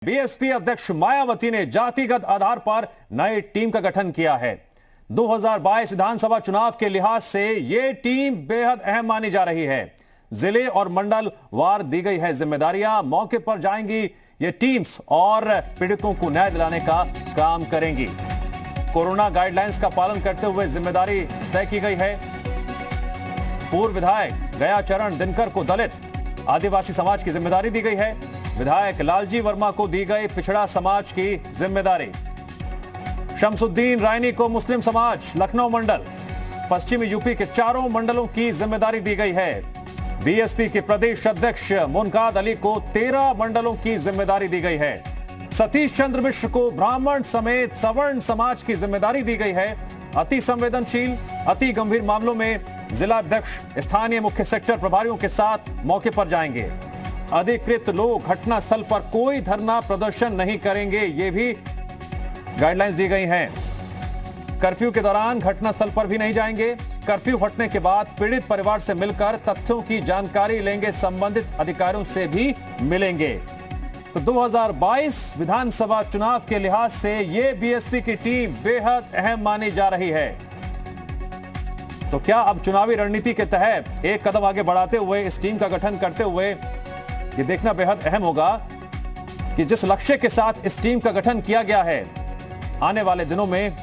BSP अध्यक्ष मायावती ने जातिगत आधार पर नई टीम का गठन किया है। 2022 विधानसभा चुनाव के लिहाज से यह टीम बेहद अहम मानी जा रही है। जिले और मंडल वार दी गई है जिम्मेदारियां। मौके पर जाएंगी ये टीम्स और पीड़ितों को न्याय दिलाने का काम करेंगी। कोरोना गाइडलाइंस का पालन करते हुए जिम्मेदारी तय की गई है। पूर्व विधायक गया चरण दिनकर को दलित आदिवासी समाज की जिम्मेदारी दी गई है। विधायक लालजी वर्मा को दी गई पिछड़ा समाज की जिम्मेदारी। शमसुद्दीन रायनी को मुस्लिम समाज लखनऊ मंडल, पश्चिमी यूपी के चारों मंडलों की जिम्मेदारी दी गई है। बीएसपी के प्रदेश अध्यक्ष मुनकाद अली को 13 मंडलों की जिम्मेदारी दी गई है। सतीश चंद्र मिश्र को ब्राह्मण समेत सवर्ण समाज की जिम्मेदारी दी गई है। अति संवेदनशील अति गंभीर मामलों में जिलाध्यक्ष स्थानीय मुख्य सेक्टर प्रभारियों के साथ मौके पर जाएंगे। अधिकृत लोग घटना स्थल पर कोई धरना प्रदर्शन नहीं करेंगे, ये भी गाइडलाइंस दी गई हैं। कर्फ्यू के दौरान घटना स्थल पर भी नहीं जाएंगे। कर्फ्यू हटने के बाद पीड़ित परिवार से मिलकर तथ्यों की जानकारी लेंगे, संबंधित अधिकारियों से भी मिलेंगे। तो 2022 विधानसभा चुनाव के लिहाज से ये बीएसपी की टीम बेहद अहम मानी जा रही है। तो क्या अब चुनावी रणनीति के तहत एक कदम आगे बढ़ाते हुए इस टीम का गठन करते हुए ये देखना बेहद अहम होगा कि जिस लक्ष्य के साथ इस टीम का गठन किया गया है, आने वाले दिनों में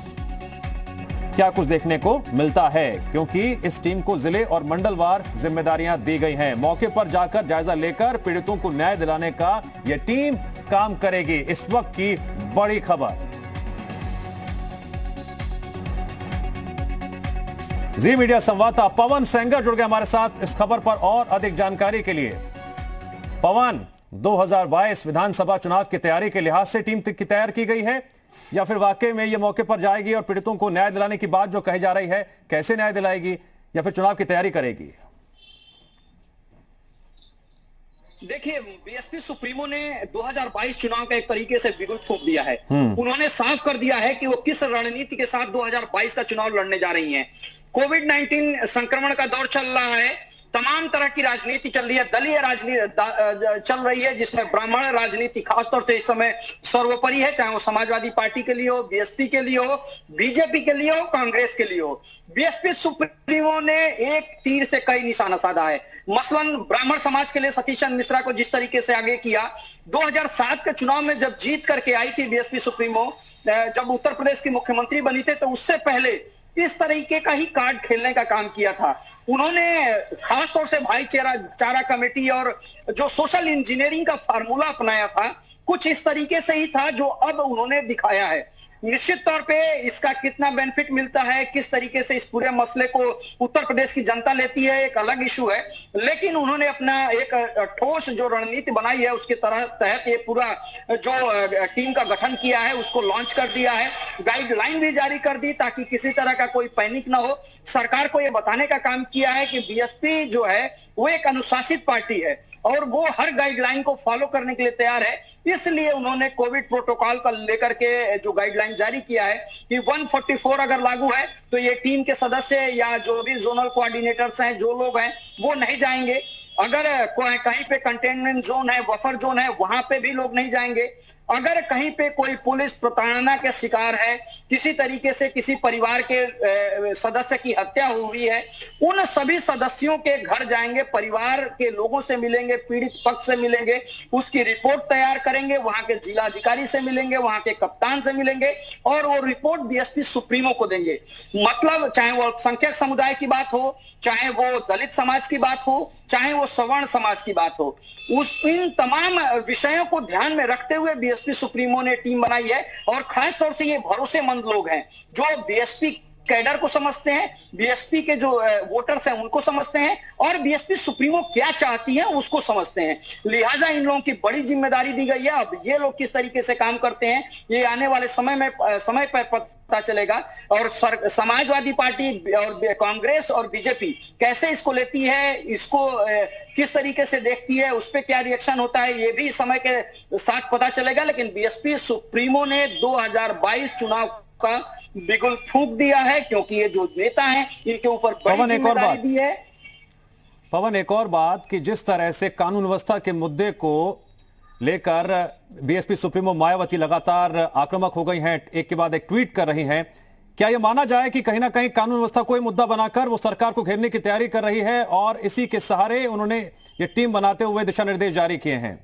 क्या कुछ देखने को मिलता है, क्योंकि इस टीम को जिले और मंडलवार जिम्मेदारियां दी गई हैं। मौके पर जाकर जायजा लेकर पीड़ितों को न्याय दिलाने का यह टीम काम करेगी। इस वक्त की बड़ी खबर। जी मीडिया संवाददाता पवन सेंगर जुड़ गए हमारे साथ इस खबर पर और अधिक जानकारी के लिए। पवन, 2022 विधानसभा चुनाव की तैयारी के लिहाज से टीम की तैयार की गई है या फिर वाकई में ये मौके पर जाएगी और पीड़ितों को न्याय दिलाने की बात जो कही जा रही है, कैसे न्याय दिलाएगी या फिर चुनाव की तैयारी करेगी? देखिए, बीएसपी सुप्रीमो ने 2022 चुनाव का एक तरीके से बिगुल फूंक दिया है। उन्होंने साफ कर दिया है कि वो किस रणनीति के साथ 2022 का चुनाव लड़ने जा रही हैं। कोविड-19 संक्रमण का दौर चल रहा है, तमाम तरह की राजनीति चल रही है, दलीय राजनीति चल रही है, जिसमें ब्राह्मण राजनीति खासतौर से इस समय सर्वोपरि है, चाहे वो समाजवादी पार्टी के लिए हो, बीएसपी के लिए हो, बीजेपी के लिए हो, कांग्रेस के लिए हो। बीएसपी सुप्रीमो ने एक तीर से कई निशाना साधा है। मसलन ब्राह्मण समाज के लिए सतीश चंद्र मिश्रा को जिस तरीके से आगे किया, 2007 के चुनाव में जब जीत करके आई थी बीएसपी सुप्रीमो, जब उत्तर प्रदेश की मुख्यमंत्री बनी थे, तो उससे पहले इस तरीके का ही कार्ड खेलने का काम किया था। उन्होंने खासतौर से भाईचारा कमेटी और जो सोशल इंजीनियरिंग का फार्मूला अपनाया था, कुछ इस तरीके से ही था जो अब उन्होंने दिखाया है। निश्चित तौर पे इसका कितना बेनिफिट मिलता है, किस तरीके से इस पूरे मसले को उत्तर प्रदेश की जनता लेती है, एक अलग इशू है। लेकिन उन्होंने अपना एक ठोस जो रणनीति बनाई है, उसके तहत ये पूरा जो टीम का गठन किया है उसको लॉन्च कर दिया है। गाइडलाइन भी जारी कर दी ताकि किसी तरह का कोई पैनिक ना हो। सरकार को यह बताने का काम किया है कि बीएसपी जो है वो एक अनुशासित पार्टी है और वो हर गाइडलाइन को फॉलो करने के लिए तैयार है। इसलिए उन्होंने कोविड प्रोटोकॉल का लेकर के जो गाइडलाइन जारी किया है कि 144 अगर लागू है तो ये टीम के सदस्य या जो भी जोनल कोऑर्डिनेटर्स हैं, जो लोग हैं, वो नहीं जाएंगे। अगर कहीं पे कंटेनमेंट जोन है, बफर जोन है, वहां पे भी लोग नहीं जाएंगे। अगर कहीं पे कोई पुलिस प्रताड़ना के शिकार है, किसी तरीके से किसी परिवार के सदस्य की हत्या हुई है, उन सभी सदस्यों के घर जाएंगे, परिवार के लोगों से मिलेंगे, पीड़ित पक्ष से मिलेंगे, उसकी रिपोर्ट तैयार करेंगे, वहां के जिलाधिकारी से मिलेंगे, वहां के कप्तान से मिलेंगे और वो रिपोर्ट बीएसपी सुप्रीमो को देंगे। मतलब चाहे वो अल्पसंख्यक समुदाय की बात हो, चाहे वो दलित समाज की बात हो, चाहे वो सवर्ण समाज की बात हो, इन तमाम विषयों को ध्यान में रखते हुए बीएसपी सुप्रीमो ने टीम बनाई है। और खास तौर से ये भरोसेमंद लोग हैं जो बीएसपी कैडर को समझते हैं, बीएसपी के जो वोटर्स हैं उनको समझते हैं और बीएसपी सुप्रीमो क्या चाहती है उसको समझते हैं। लिहाजा इन लोगों की बड़ी जिम्मेदारी दी गई है। अब ये लोग किस तरीके से काम करते हैं ये आने वाले समय पर पता चलेगा। और समाजवादी पार्टी और कांग्रेस और बीजेपी कैसे इसको लेती है, इसको किस तरीके से देखती है, उस पर क्या रिएक्शन होता है, ये भी समय के साथ पता चलेगा। लेकिन बीएसपी सुप्रीमो ने 2022 चुनाव का बिगुल फूंक दिया है, क्योंकि ये जो नेता हैं इनके ऊपर बड़ी जिम्मेदारी दी है। पवन, एक और बात कि जिस तरह से कानून व्यवस्था के मुद्दे को लेकर बीएसपी सुप्रीमो मायावती लगातार आक्रामक हो गई हैं, एक के बाद एक ट्वीट कर रही हैं। क्या यह माना जाए कि कहीं ना कहीं कानून व्यवस्था को मुद्दा बनाकर वो सरकार को घेरने की तैयारी कर रही है और इसी के सहारे उन्होंने ये टीम बनाते हुए दिशा निर्देश जारी किए हैं?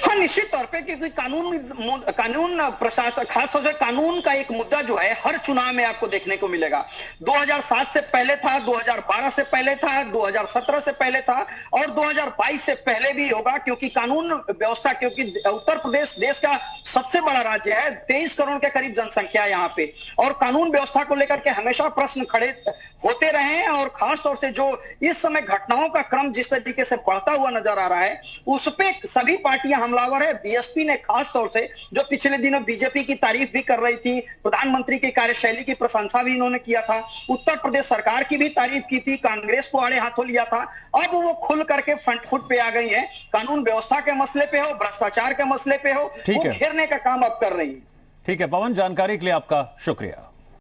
हाँ, निश्चित तौर पे, क्योंकि कानून प्रशासन, खास तौर से कानून का एक मुद्दा जो है हर चुनाव में आपको देखने को मिलेगा। 2007 से पहले था, 2012 से पहले था, 2017 से पहले था और 2022 से पहले भी होगा, क्योंकि कानून व्यवस्था, क्योंकि उत्तर प्रदेश देश का सबसे बड़ा राज्य है, 23 करोड़ के करीब जनसंख्या है यहाँ पे, और कानून व्यवस्था को लेकर के हमेशा प्रश्न खड़े होते रहे हैं। और खास तौर से जो इस समय घटनाओं का क्रम जिस तरीके से बढ़ता हुआ नजर आ रहा है, उस पे सभी पार्टियां हमलावर है। बीएसपी ने खास तौर से, जो पिछले दिनों बीजेपी की तारीफ भी कर रही थी, प्रधानमंत्री की कार्यशैली की प्रशंसा भी इन्होंने किया था, उत्तर प्रदेश सरकार की भी तारीफ की थी, कांग्रेस को आड़े हाथों लिया था, अब वो खुल करके फ्रंट फुट पे आ गई है। कानून व्यवस्था के मसले पे हो, भ्रष्टाचार के मसले पे हो, वो घेरने का काम अब कर रही है। ठीक है पवन, जानकारी के लिए आपका शुक्रिया।